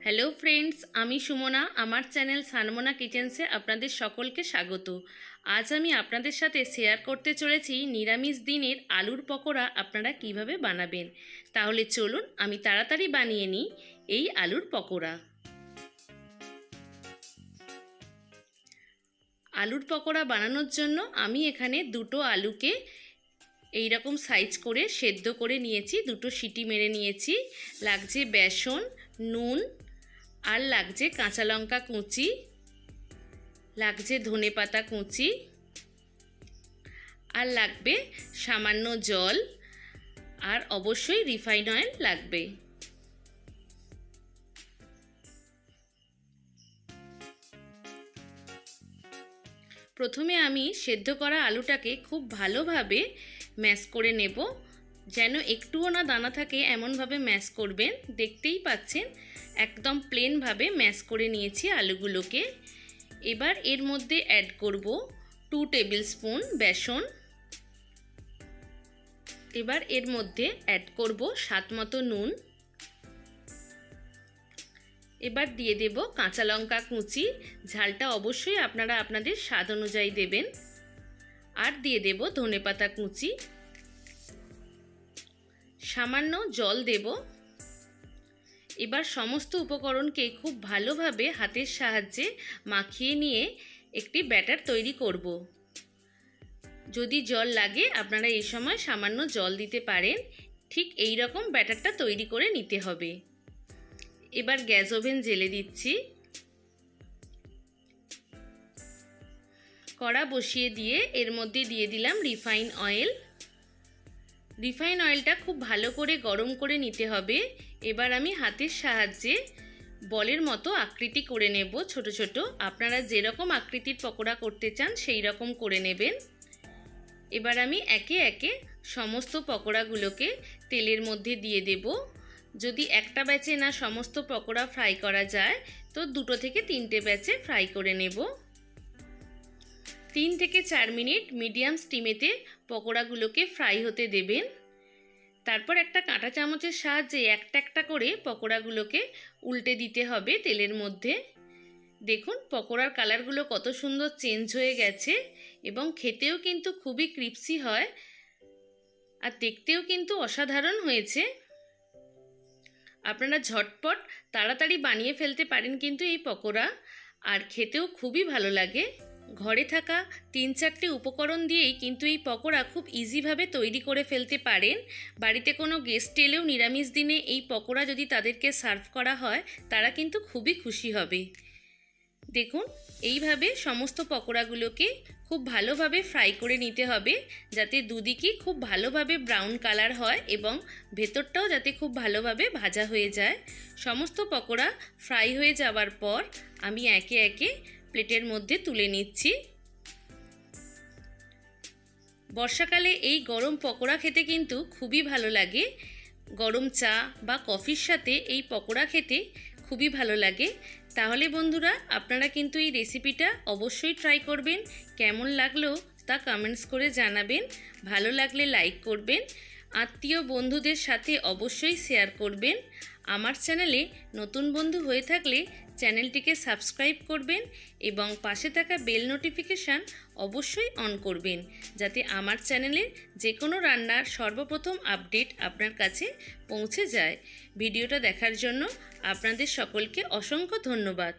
Hello friends, আমি সুমনা। আমার channel সানমোনা কিচেন্সে আপনাদের সকলকে স্বাগত। আজ আমি আপনাদের সাথে শেয়ার করতে চলেছি নিরামিষ দিনের আলুর পকোড়া আপনারা কিভাবে বানাবেন। তাহলে চলুন আমি তাড়াতাড়ি বানিয়ে নিই এই আলুর পকোড়া। আলুর পকোড়া বানানোর জন্য আমি এখানে দুটো আলুকে এই রকম সাইজ করে সেদ্ধ করে নিয়েছি, দুটো সিটি মেরে নিয়েছি। লাগছে বেসন, নুন, আর লাগছে কাঁচা লঙ্কা কুচি, লাগছে ধনেপাতা কুচি, আর লাগবে সামান্য জল, আর অবশ্যই রিফাইন অয়েল লাগবে। প্রথমে আমি সেদ্ধ করা আলুটাকে খুব ভালোভাবে ম্যাশ করে নেব, যেন একটুও না দানা থাকে এমনভাবে ম্যাশ করবেন। দেখতেই পাচ্ছেন একদম প্লেনভাবে ম্যাশ করে নিয়েছি আলুগুলোকে। এবার এর মধ্যে অ্যাড করব 2 টেবিল স্পুন বেসন। এবার এর মধ্যে অ্যাড করব স্বাদ মতো নুন। এবার দিয়ে দেব কাঁচা লঙ্কা কুচি, ঝালটা অবশ্যই আপনারা আপনাদের স্বাদ অনুযায়ী দেবেন। আর দিয়ে দেব ধনেপাতা কুচি, সামান্য জল দেব। এবার সমস্ত উপকরণকে খুব ভালোভাবে হাতের সাহায্যে মাখিয়ে নিয়ে একটি ব্যাটার তৈরি করব। যদি জল লাগে আপনারা এই সময় সামান্য জল দিতে পারেন। ঠিক এই রকম ব্যাটারটা তৈরি করে নিতে হবে। এবার গ্যাস ওভেন জ্বেলে দিচ্ছি। কড়া বসিয়ে দিয়ে এর মধ্যে দিয়ে দিলাম রিফাইন অয়েল। রিফাইন অয়েলটা খুব ভালো করে গরম করে নিতে হবে। এবার আমি হাতের সাহায্যে বলের মতো আকৃতি করে নেব ছোট ছোট। আপনারা যেরকম আকৃতির পকোড়া করতে চান সেই রকম করে নেবেন। এবার আমি একে একে সমস্ত পকোড়াগুলোকে তেলের মধ্যে দিয়ে দেব। যদি একটা ব্যাচে না সমস্ত পকোড়া ফ্রাই করা যায় তো 2 থেকে 3টে ব্যাচে ফ্রাই করে নেব। 3 থেকে 4 মিনিট মিডিয়াম স্টিমেতে পকোড়াগুলোকে ফ্রাই হতে দেবেন। তারপর একটা কাঁটা চামচের সাহায্যে একটা একটা করে পকোড়াগুলোকে উল্টে দিতে হবে তেলের মধ্যে। দেখুন পকোড়ার কালারগুলো কত সুন্দর চেঞ্জ হয়ে গেছে এবং খেতেও কিন্তু খুবই ক্রিপসি হয় আর দেখতেও কিন্তু অসাধারণ হয়েছে। আপনারা ঝটপট তাড়াতাড়ি বানিয়ে ফেলতে পারেন কিন্তু এই পকোড়া, আর খেতেও খুবই ভালো লাগে। ঘরে থাকা 3-4টে উপকরণ দিয়েই কিন্তু এই পকোড়া খুব ইজিভাবে তৈরি করে ফেলতে পারেন। বাড়িতে কোনো গেস্ট এলেও নিরামিষ দিনে এই পকোড়া যদি তাদেরকে সার্ভ করা হয় তারা কিন্তু খুবই খুশি হবে। দেখুন এইভাবে সমস্ত পকোড়াগুলোকে খুব ভালোভাবে ফ্রাই করে নিতে হবে, যাতে দুদিকই খুব ভালোভাবে ব্রাউন কালার হয় এবং ভেতরটাও যাতে খুব ভালোভাবে ভাজা হয়ে যায়। সমস্ত পকোড়া ফ্রাই হয়ে যাওয়ার পর আমি একে একে প্লেটের মধ্যে তুলে নিচ্ছি। বর্ষাকালে এই গরম পকোড়া খেতে কিন্তু খুবই ভালো লাগে। গরম চা বা কফির সাথে এই পকোড়া খেতে খুবই ভালো লাগে। তাহলে বন্ধুরা আপনারা কিন্তু এই রেসিপিটা অবশ্যই ট্রাই করবেন। কেমন লাগলো তা কমেন্টস করে জানাবেন। ভালো লাগলে লাইক করবেন, আত্মীয় বন্ধুদের সাথে অবশ্যই শেয়ার করবেন। আমার চ্যানেলে নতুন বন্ধু হয়ে থাকলে চ্যানেলটিকে সাবস্ক্রাইব করবেন এবং পাশে থাকা বেল নোটিফিকেশান অবশ্যই অন করবেন, যাতে আমার চ্যানেলের যে কোনো রান্নার সর্বপ্রথম আপডেট আপনার কাছে পৌঁছে যায়। ভিডিওটা দেখার জন্য আপনাদের সকলকে অসংখ্য ধন্যবাদ।